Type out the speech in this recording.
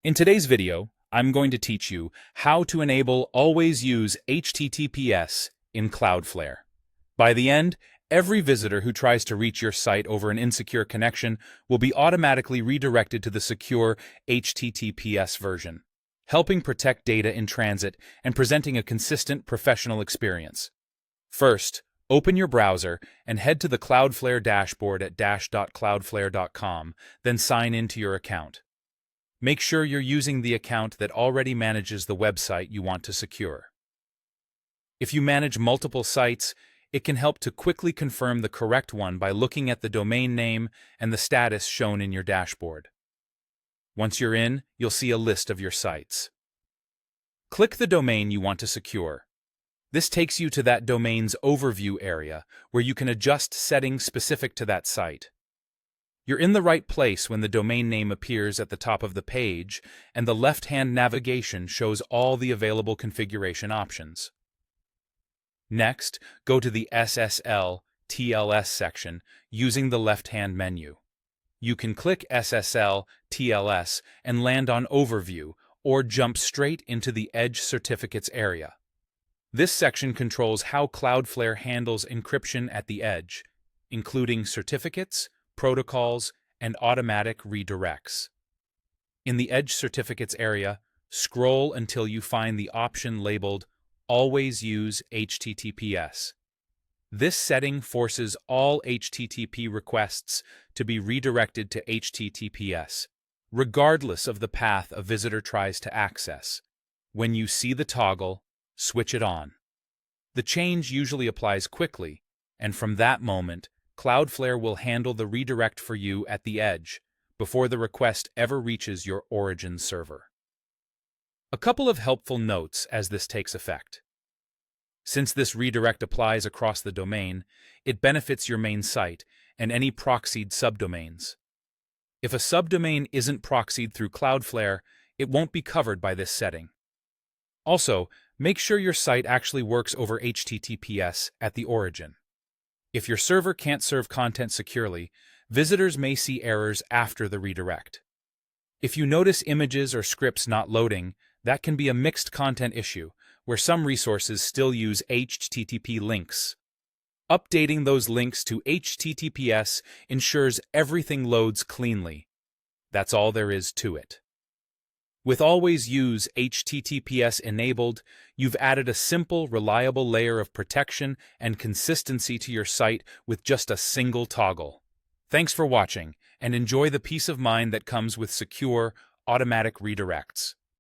In today's video, I'm going to teach you how to enable Always Use HTTPS in Cloudflare. By the end, every visitor who tries to reach your site over an insecure connection will be automatically redirected to the secure HTTPS version, helping protect data in transit and presenting a consistent professional experience. First, open your browser and head to the Cloudflare dashboard at dash.cloudflare.com, then sign into your account. Make sure you're using the account that already manages the website you want to secure. If you manage multiple sites, it can help to quickly confirm the correct one by looking at the domain name and the status shown in your dashboard. Once you're in, you'll see a list of your sites. Click the domain you want to secure. This takes you to that domain's overview area, where you can adjust settings specific to that site. You're in the right place when the domain name appears at the top of the page, and the left-hand navigation shows all the available configuration options. Next, go to the SSL/TLS section using the left-hand menu. You can click SSL/TLS and land on Overview, or jump straight into the Edge Certificates area. This section controls how Cloudflare handles encryption at the edge, including certificates, protocols, and automatic redirects. In the Edge Certificates area, scroll until you find the option labeled Always Use HTTPS. This setting forces all HTTP requests to be redirected to HTTPS, regardless of the path a visitor tries to access. When you see the toggle, switch it on. The change usually applies quickly, and from that moment, Cloudflare will handle the redirect for you at the edge, before the request ever reaches your origin server. A couple of helpful notes as this takes effect. Since this redirect applies across the domain, it benefits your main site and any proxied subdomains. If a subdomain isn't proxied through Cloudflare, it won't be covered by this setting. Also, make sure your site actually works over HTTPS at the origin. If your server can't serve content securely, visitors may see errors after the redirect. If you notice images or scripts not loading, that can be a mixed content issue, where some resources still use HTTP links. Updating those links to HTTPS ensures everything loads cleanly. That's all there is to it. With Always Use HTTPS enabled, you've added a simple, reliable layer of protection and consistency to your site with just a single toggle. Thanks for watching, and enjoy the peace of mind that comes with secure, automatic redirects.